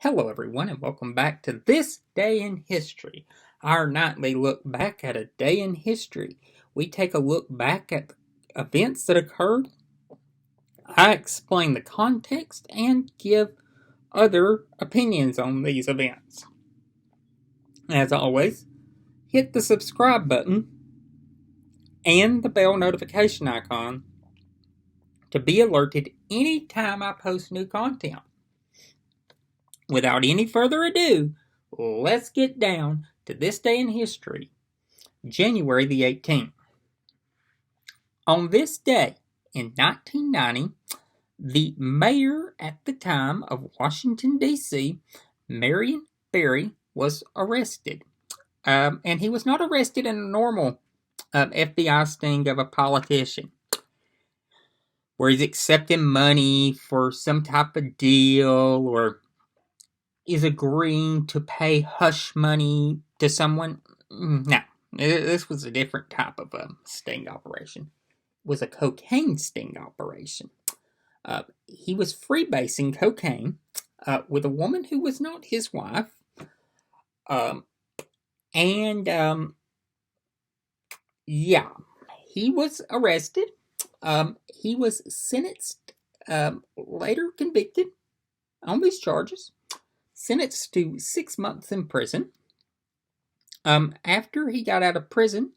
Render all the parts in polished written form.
Hello, everyone, and welcome back to This Day in History, our nightly look back at a day in history. We take a look back at events that occurred, I explain the context, and give other opinions on these events. As always, hit the subscribe button and the bell notification icon to be alerted anytime I post new content. Without any further ado, let's get down to this day in history, January the 18th. On this day in 1990, the mayor at the time of Washington, D.C., Marion Berry, was arrested. And he was not arrested in a normal FBI sting of a politician, where he's accepting money for some type of deal or is agreeing to pay hush money to someone. No, this was a different type of sting operation. It was a cocaine sting operation. He was freebasing cocaine with a woman who was not his wife. And yeah, he was arrested. He was sentenced, later convicted on these charges, sentenced to 6 months in prison. After he got out of prison,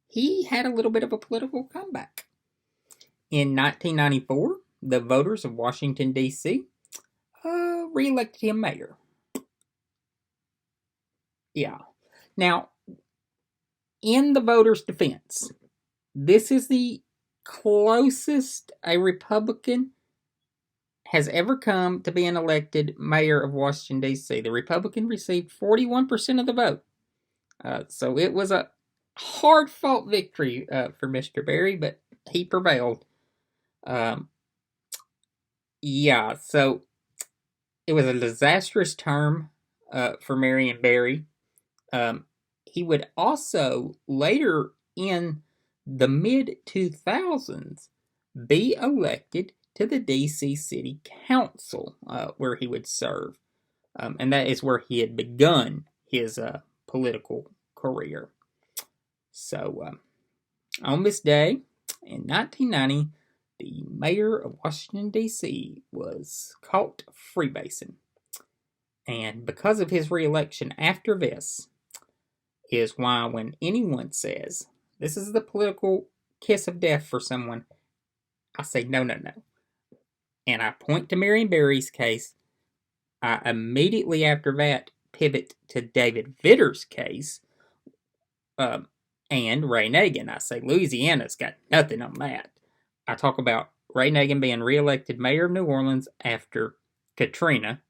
he had a little bit of a political comeback. In 1994, the voters of Washington, D.C. Re-elected him mayor. Yeah. Now, in the voters' defense, this is the closest a Republican has ever come to being elected mayor of Washington, D.C. The Republican received 41% of the vote. So it was a hard-fought victory for Mr. Berry, but he prevailed. Yeah, so it was a disastrous term for Marion Berry. He would also later in the mid-2000s be elected to the D.C. City Council, where he would serve. And that is where he had begun his political career. So, on this day in 1990, the mayor of Washington, D.C. was caught freebasing. And because of his reelection after this, is why when anyone says this is the political kiss of death for someone, I say no, no, no. And I point to Marion Berry's case. I immediately after that pivot to David Vitter's case and Ray Nagin. I say Louisiana's got nothing on that. I talk about Ray Nagin being reelected mayor of New Orleans after Katrina.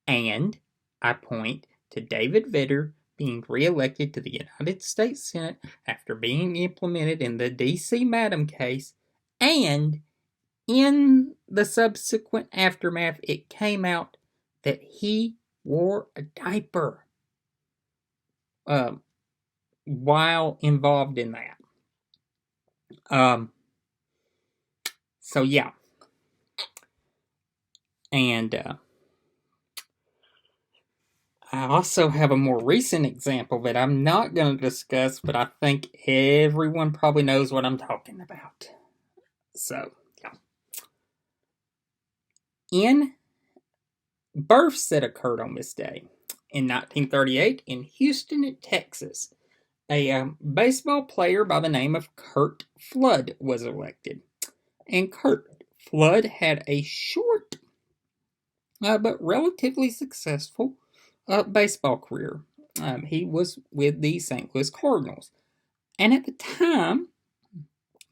And I point to David Vitter being reelected to the United States Senate after being implemented in the D.C. Madam case. And in the subsequent aftermath, it came out that he wore a diaper while involved in that. So yeah. And I also have a more recent example that I'm not going to discuss, but I think everyone probably knows what I'm talking about. So, yeah. In births that occurred on this day, in 1938, in Houston, Texas, a baseball player by the name of Curt Flood was elected. And Curt Flood had a short but relatively successful baseball career. He was with the St. Louis Cardinals. And at the time,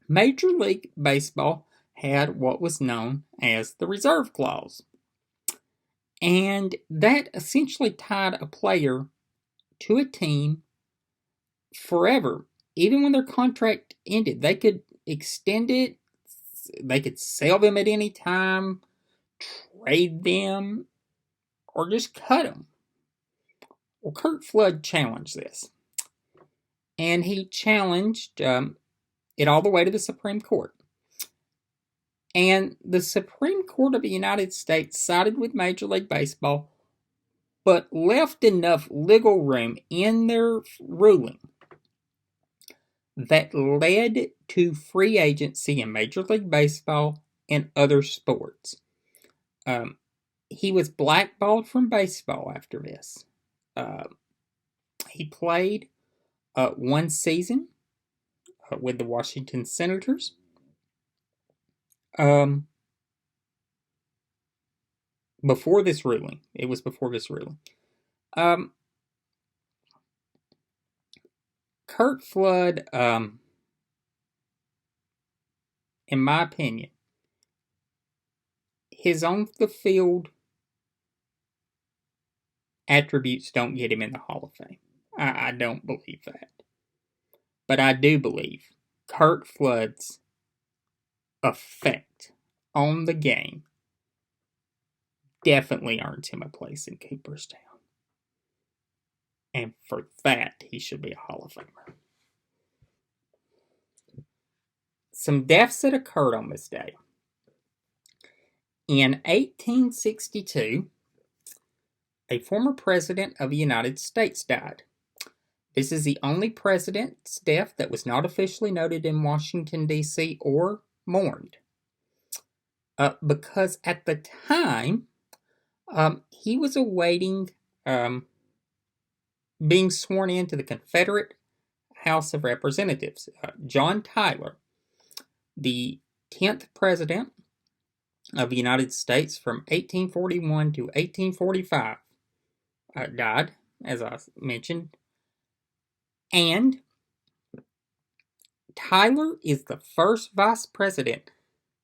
Major League Baseball had what was known as the reserve clause. And that essentially tied a player to a team forever. Even when their contract ended, they could extend it, they could sell them at any time, trade them, or just cut them. Well, Curt Flood challenged this. And he challenged it all the way to the Supreme Court. And the Supreme Court of the United States sided with Major League Baseball, but left enough legal room in their ruling that led to free agency in Major League Baseball and other sports. Um, he was blackballed from baseball after this. Uh, he played one season with the Washington Senators. Um, before this ruling, it was before this ruling. Curt Flood, in my opinion, his on the field attributes don't get him in the Hall of Fame. I don't believe that. But I do believe Curt Flood's effect on the game definitely earns him a place in Cooperstown. And for that, he should be a Hall of Famer. Some deaths that occurred on this day. In 1862, a former president of the United States died. This is the only president's death that was not officially noted in Washington, D.C. or mourned. Because at the time, he was awaiting being sworn into the Confederate House of Representatives. John Tyler, the 10th president of the United States from 1841 to 1845, died, as I mentioned. And Tyler is the first vice president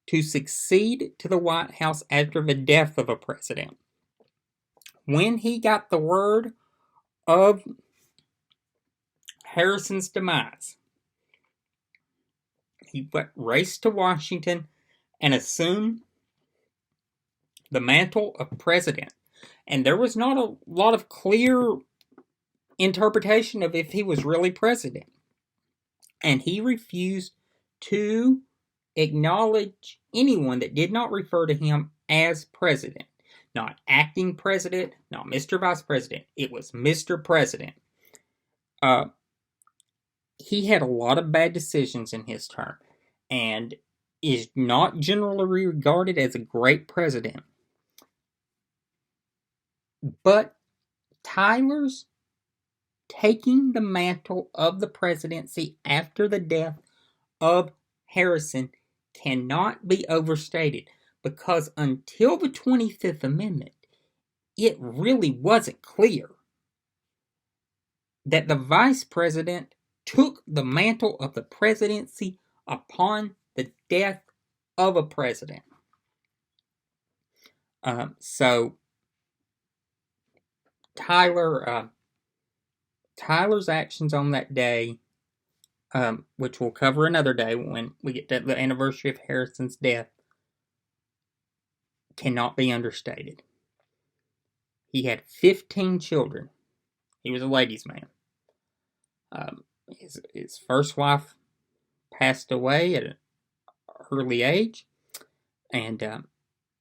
to succeed to the White House after the death of a president. When he got the word of Harrison's demise, he raced to Washington and assumed the mantle of president. And there was not a lot of clear interpretation of if he was really president. And he refused to acknowledge anyone that did not refer to him as president. Not acting president, not Mr. Vice President. It was Mr. President. He had a lot of bad decisions in his term and is not generally regarded as a great president. But Tyler's taking the mantle of the presidency after the death of Harrison cannot be overstated, because until the 25th Amendment, it really wasn't clear that the vice president took the mantle of the presidency upon the death of a president. So Tyler's actions on that day, which we'll cover another day when we get to the anniversary of Harrison's death, cannot be understated. He had 15 children. He was a ladies' man. His first wife passed away at an early age, and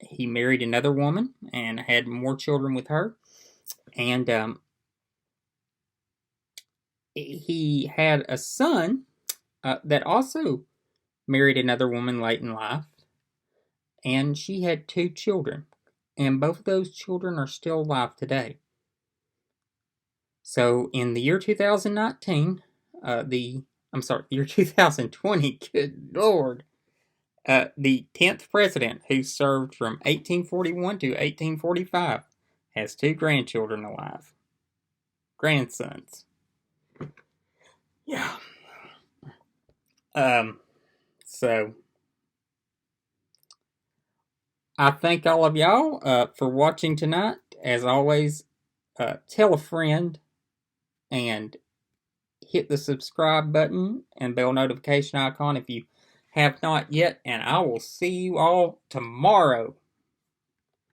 he married another woman and had more children with her. And he had a son that also married another woman late in life, and she had 2 children, and both of those children are still alive today. So in the year 2019, year 2020, good Lord, the 10th president, who served from 1841 to 1845, has 2 grandchildren alive. Grandsons. Yeah. So I thank all of y'all for watching tonight. As always, tell a friend and hit the subscribe button and bell notification icon if you have not yet. And I will see you all tomorrow.